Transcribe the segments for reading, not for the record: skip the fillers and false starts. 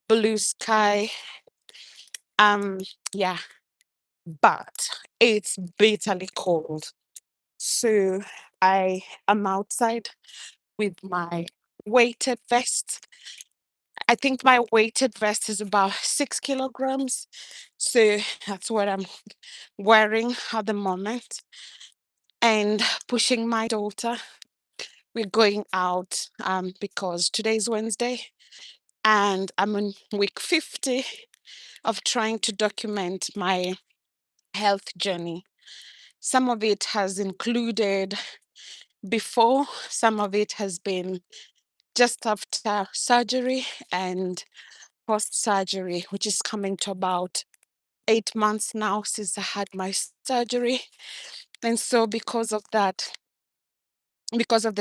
blue sky. Um, yeah, but it's bitterly cold. So I am outside with my weighted vest. I think my weighted vest is about 6 kilograms. So that's what I'm wearing at the moment and pushing my daughter. We're going out because today's Wednesday and I'm on week 50 of trying to document my health journey. Some of it has included before, some of it has been just after surgery and post surgery, which is coming to about 8 months now since I had my surgery. And so, because of the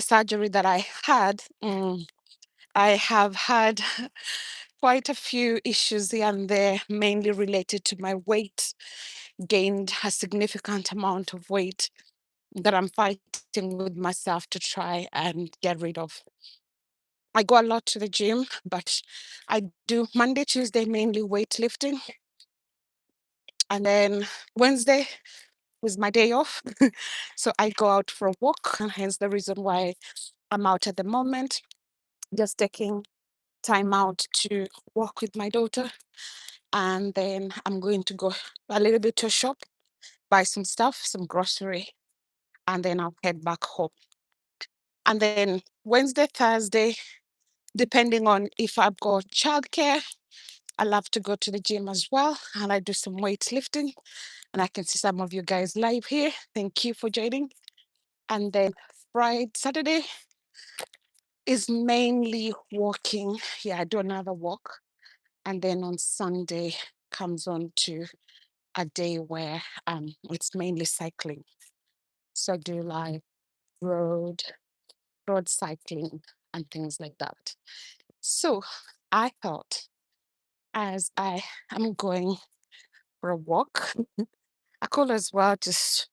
surgery that I had, I have had quite a few issues here and there, mainly related to my weight. Gained a significant amount of weight that I'm fighting with myself to try and get rid of. I go a lot to the gym, but I do Monday, Tuesday, mainly weightlifting. And then Wednesday is my day off. So I go out for a walk, and hence the reason why I'm out at the moment, just taking time out to walk with my daughter. And then I'm going to go a little bit to a shop, buy some stuff, some grocery, and then I'll head back home. And then Wednesday, Thursday, depending on if I've got childcare, I love to go to the gym as well. And I do some weightlifting. And I can see some of you guys live here. Thank you for joining. And then Friday, Saturday is mainly walking. Yeah, I do another walk. And then on Sunday comes on to a day where it's mainly cycling. So I do like road, road cycling and things like that. So I thought as I am going for a walk, I could as well just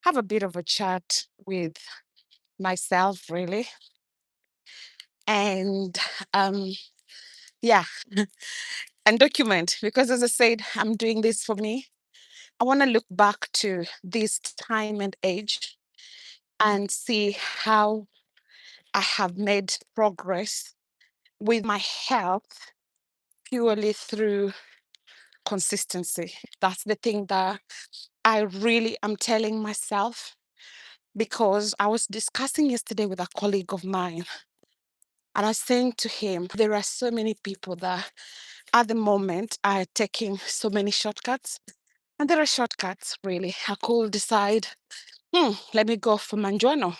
have a bit of a chat with myself, really. And um, yeah, and document because, as I said, I'm doing this for me. I want to look back to this time and age and see how I have made progress with my health purely through consistency. That's the thing that I really am telling myself because I was discussing yesterday with a colleague of mine and I was saying to him, there are so many people that at the moment are taking so many shortcuts. And there are shortcuts, really. I could decide, let me go for Manjuano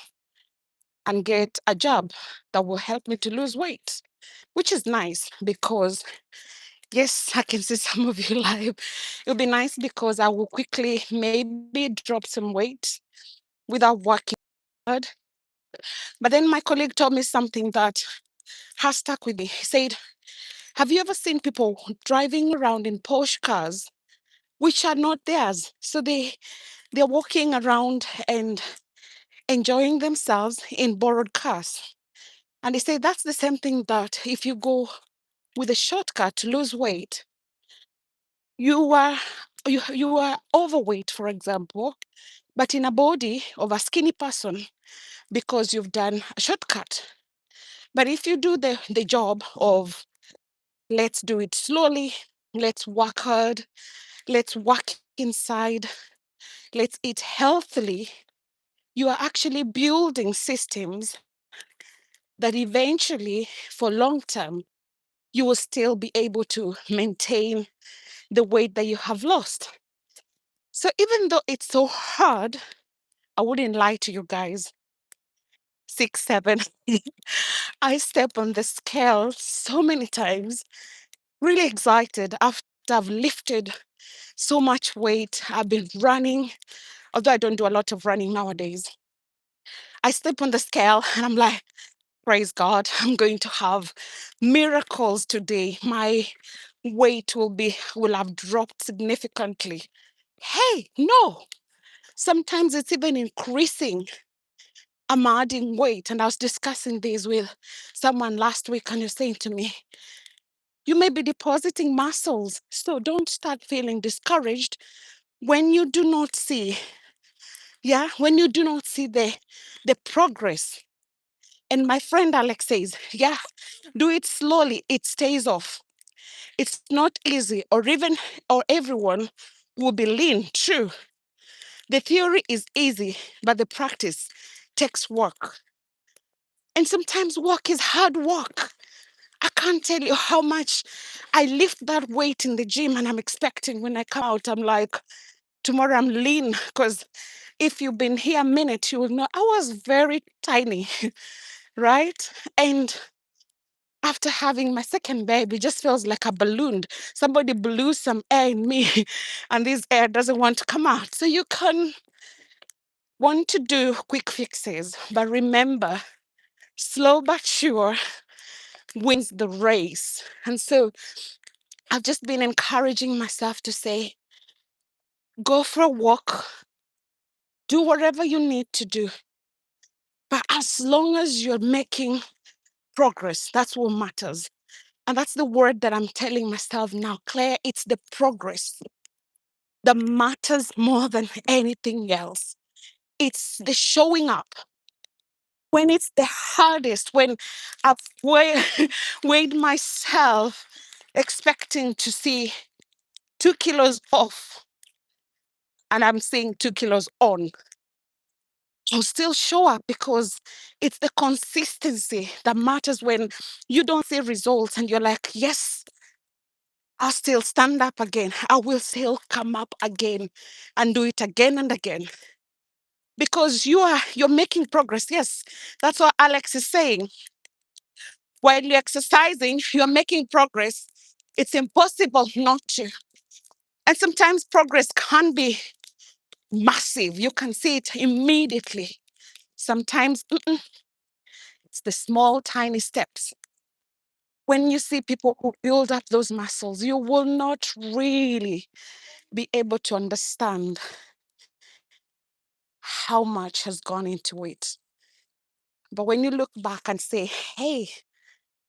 and get a job that will help me to lose weight, which is nice because, yes, I can see some of you live. It'll be nice because I will quickly maybe drop some weight without working hard. But then my colleague told me something that has stuck with me. He said, have you ever seen people driving around in Porsche cars, which are not theirs? So they're walking around and enjoying themselves in borrowed cars. And they say that's the same thing that if you go with a shortcut to lose weight, you are you are overweight, for example, but in a body of a skinny person because you've done a shortcut. But if you do the job of let's do it slowly, let's work hard, let's work inside, let's eat healthily, you are actually building systems that eventually, for long term, you will still be able to maintain the weight that you have lost. So even though it's so hard, I wouldn't lie to you guys. 6, 7, I step on the scale so many times, really excited after I've lifted so much weight. I've been running, although I don't do a lot of running nowadays. I step on the scale and I'm like, praise God, I'm going to have miracles today. My weight will have dropped significantly. Hey, no. Sometimes it's even increasing. I'm adding weight. And I was discussing this with someone last week, and you're saying to me, You may be depositing muscles. So don't start feeling discouraged when you do not see, yeah, when you do not see the progress. And my friend Alex says, yeah, do it slowly, it stays off. It's not easy, or everyone will be lean. True. The theory is easy, but the practice takes work. And sometimes work is hard work. I can't tell you how much I lift that weight in the gym and I'm expecting when I come out, I'm like, tomorrow I'm lean. Because if you've been here a minute, you will know I was very tiny, right? And after having my second baby, it just feels like a balloon. Somebody blew some air in me, and this air doesn't want to come out. So you can want to do quick fixes, but remember, slow but sure wins the race. And so I've just been encouraging myself to say, go for a walk, do whatever you need to do. But as long as you're making progress, that's what matters. And that's the word that I'm telling myself now. Claire, it's the progress that matters more than anything else. It's the showing up when it's the hardest, when I've weighed myself expecting to see 2 kilos off and I'm seeing 2 kilos on. I'll still show up because it's the consistency that matters when you don't see results and you're like, yes, I'll still stand up again. I will still come up again and do it again and again. Because you're making progress. Yes, that's what Alex is saying. While you're exercising, you're making progress. It's impossible not to. And sometimes progress can be massive. You can see it immediately. Sometimes it's the small, tiny steps. When you see people who build up those muscles, you will not really be able to understand how much has gone into it. But when you look back and say, hey,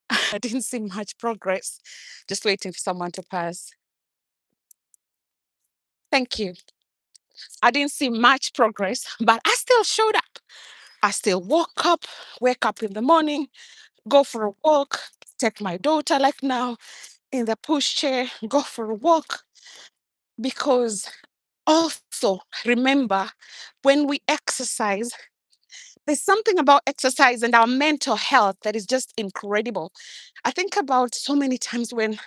I didn't see much progress, just waiting for someone to pass. Thank you. I didn't see much progress, but I still showed up. I still wake up in the morning, go for a walk, take my daughter like now in the pushchair, go for a walk. Because also remember, when we exercise, there's something about exercise and our mental health that is just incredible. I think about so many times when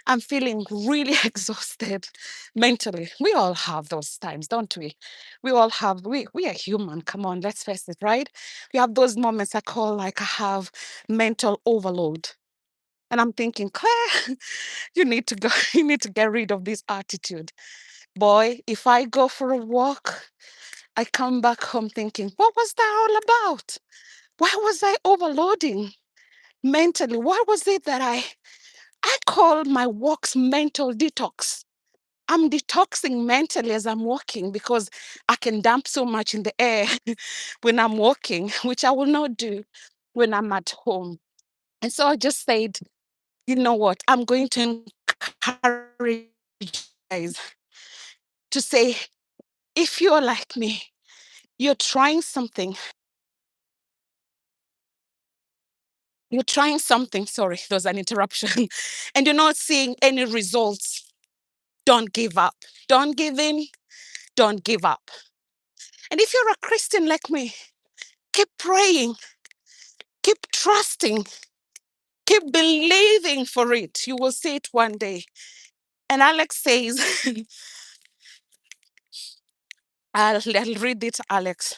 I'm feeling really exhausted mentally. We all have those times, don't we? We are human. Come on, let's face it, right? We have those moments I call like I have mental overload. And I'm thinking, Claire, you need to go, you need to get rid of this attitude. Boy, if I go for a walk, I come back home thinking, what was that all about? Why was I overloading mentally? What was it that I call my walks mental detox? I'm detoxing mentally as I'm walking because I can dump so much in the air when I'm walking, which I will not do when I'm at home. And so I just said, you know what? I'm going to encourage you guys to say, if you're like me, you're trying something, sorry, there was an interruption, and you're not seeing any results, don't give up. Don't give in, don't give up. And if you're a Christian like me, keep praying, keep trusting, keep believing for it. You will see it one day. And Alex says, I'll read it, Alex.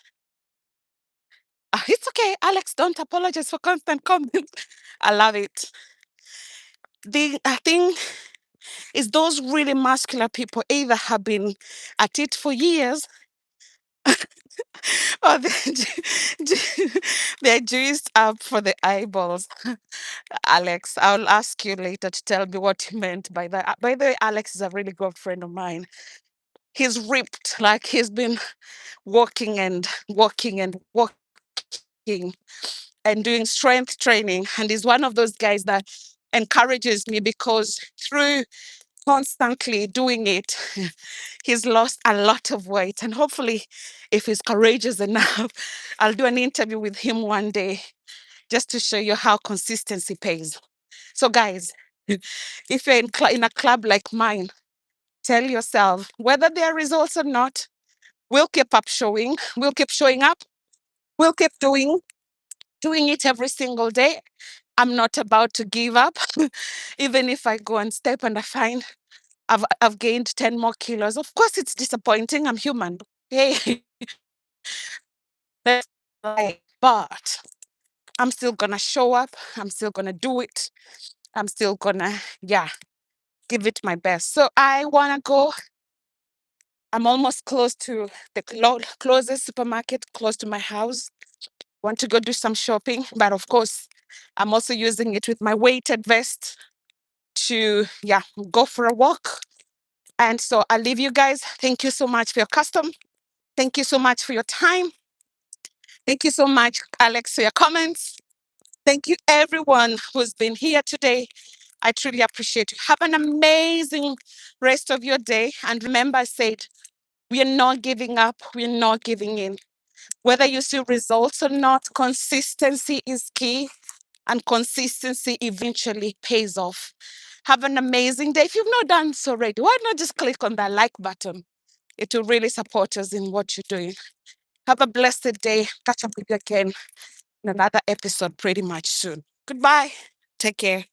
It's okay, Alex, don't apologize for constant comments. I love it. The thing is, those really muscular people either have been at it for years or they're juiced up for the eyeballs. Alex, I'll ask you later to tell me what you meant by that. By the way, Alex is a really good friend of mine. He's ripped, like he's been walking and walking and walking and doing strength training. And he's one of those guys that encourages me because through constantly doing it, he's lost a lot of weight. And hopefully, if he's courageous enough, I'll do an interview with him one day just to show you how consistency pays. So, guys, if you're in a club like mine, tell yourself whether there are results or not, we'll keep up showing, we'll keep showing up, we'll keep doing it every single day. I'm not about to give up. Even if I go and step and I find I've gained 10 more kilos. Of course, it's disappointing. I'm human. Hey, that's life. But I'm still gonna show up. I'm still gonna do it. I'm still gonna, yeah, give it my best. So I wanna go. I'm almost close to the closest supermarket close to my house. Want to go do some shopping, but of course, I'm also using it with my weighted vest to, yeah, go for a walk. And so I'll leave you guys. Thank you so much for your custom. Thank you so much for your time. Thank you so much, Alex, for your comments. Thank you, everyone who's been here today. I truly appreciate you. Have an amazing rest of your day. And remember, I said, we are not giving up, we're not giving in. Whether you see results or not, consistency is key, and consistency eventually pays off. Have an amazing day. If you've not done so already, why not just click on that like button? It will really support us in what you're doing. Have a blessed day. Catch up with you again in another episode pretty much soon. Goodbye. Take care.